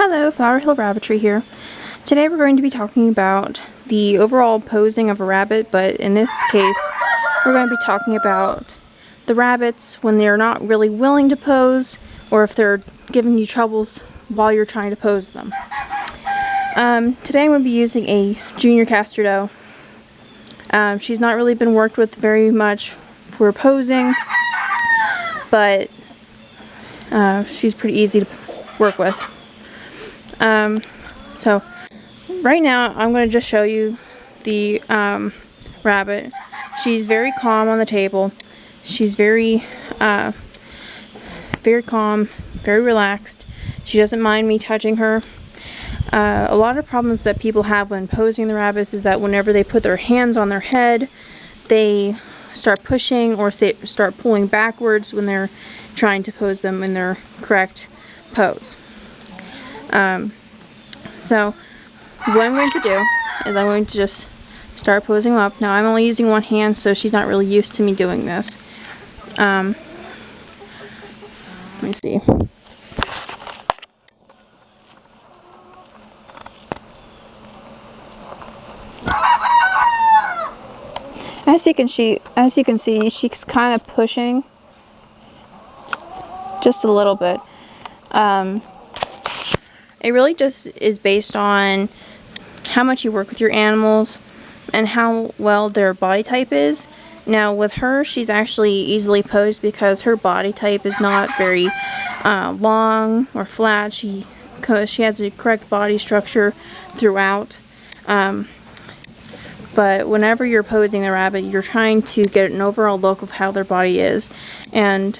Hello, Flower Hill Rabbitry here. Today we're going to be talking about the overall posing of a rabbit, but in this case we're going to be talking about the rabbits when they're not really willing to pose, or if they're giving you troubles while you're trying to pose them. Today I'm going to be using a junior castor doe. She's not really been worked with very much for posing, but she's pretty easy to work with. So right now I'm going to just show you the rabbit. She's very calm on the table. She's very calm, very relaxed. She doesn't mind me touching her. A lot of problems that people have when posing the rabbits is that whenever they put their hands on their head, they start pushing or start pulling backwards when they're trying to pose them in their correct pose. So what I'm going to do is I'm going to just start posing them up. Now I'm only using one hand, so she's not really used to me doing this. Let me see. As you can see, she's kind of pushing just a little bit. It really just is based on how much you work with your animals and how well their body type is. Now with her, she's actually easily posed because her body type is not very long or flat. She has a correct body structure throughout. But whenever you're posing the rabbit, you're trying to get an overall look of how their body is. And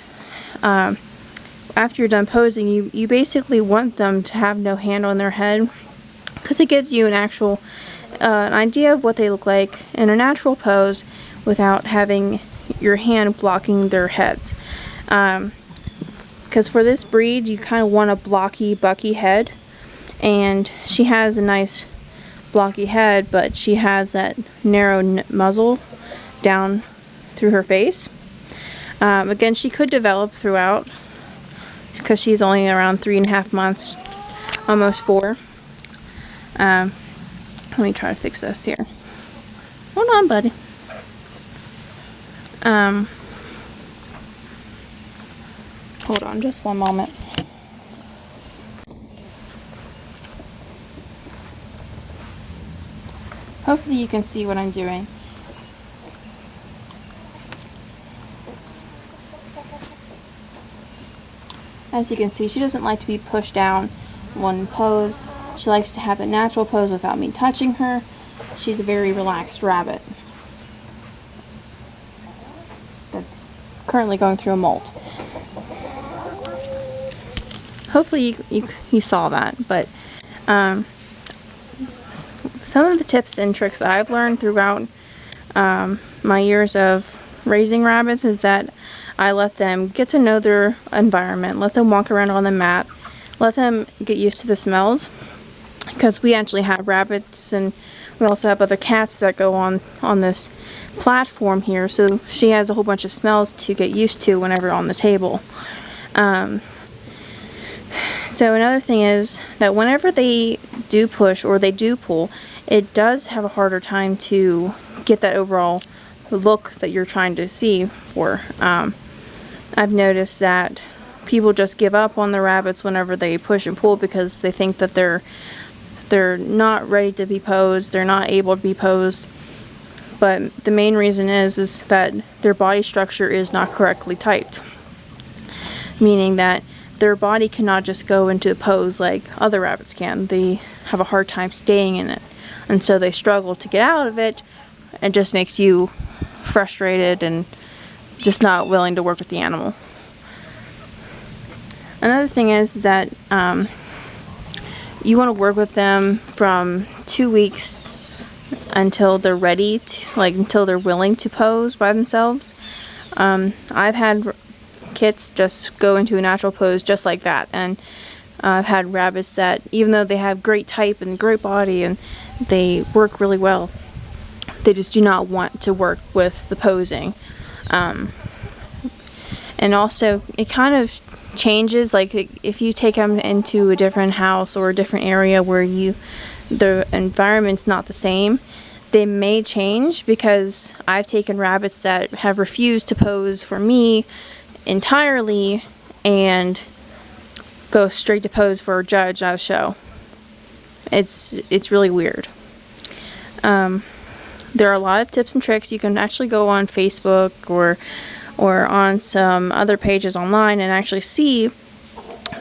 after you're done posing, you basically want them to have no hand on their head, because it gives you an actual an idea of what they look like in a natural pose without having your hand blocking their heads. Because for this breed, you kind of want a blocky, bucky head, and she has a nice blocky head, but she has that narrow muzzle down through her face. Again, she could develop throughout, because she's only around 3.5 months, almost 4. Let me try to fix this here. Hold on, buddy. Hold on just one moment. Hopefully you can see what I'm doing. As you can see, she doesn't like to be pushed down when posed. She likes to have a natural pose without me touching her. She's a very relaxed rabbit that's currently going through a molt. Hopefully you saw that, but some of the tips and tricks that I've learned throughout my years of raising rabbits is that I let them get to know their environment, let them walk around on the mat, let them get used to the smells, because we actually have rabbits and we also have other cats that go on this platform here, so she has a whole bunch of smells to get used to whenever on the table. So another thing is that whenever they do push or they do pull, it does have a harder time to get that overall look that you're trying to see for. I've noticed that people just give up on the rabbits whenever they push and pull because they think that they're not ready to be posed, they're not able to be posed. But the main reason is that their body structure is not correctly typed, meaning that their body cannot just go into a pose like other rabbits can. They have a hard time staying in it, and so they struggle to get out of it. It just makes you frustrated and just not willing to work with the animal. Another thing is that you want to work with them from 2 weeks until they're ready to, until they're willing to pose by themselves. I've had kits just go into a natural pose just like that, and I've had rabbits that, even though they have great type and great body and they work really well, they just do not want to work with the posing. And also, it kind of changes, like if you take them into a different house or a different area where the environment's not the same, they may change, because I've taken rabbits that have refused to pose for me entirely and go straight to pose for a judge at a show. It's really weird. There are a lot of tips and tricks. You can actually go on Facebook or on some other pages online and actually see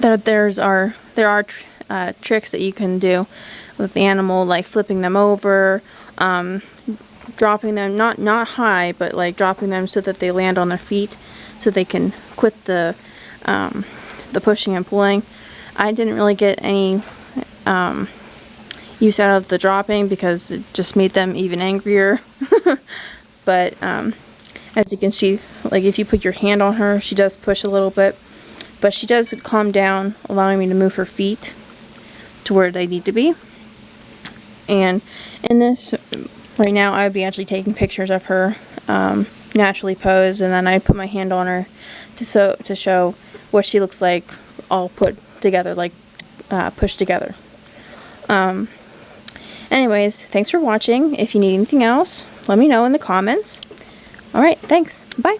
that there are tricks that you can do with the animal, like flipping them over, dropping them not high, but like dropping them so that they land on their feet, so they can quit the pushing and pulling. I didn't really get any use out of the dropping because it just made them even angrier. But as you can see, like if you put your hand on her, she does push a little bit, but she does calm down, allowing me to move her feet to where they need to be. And in this right now, I would be actually taking pictures of her naturally posed, and then I put my hand on her to show what she looks like all put together, like pushed together. Anyways, thanks for watching. If you need anything else, let me know in the comments. Alright, thanks. Bye.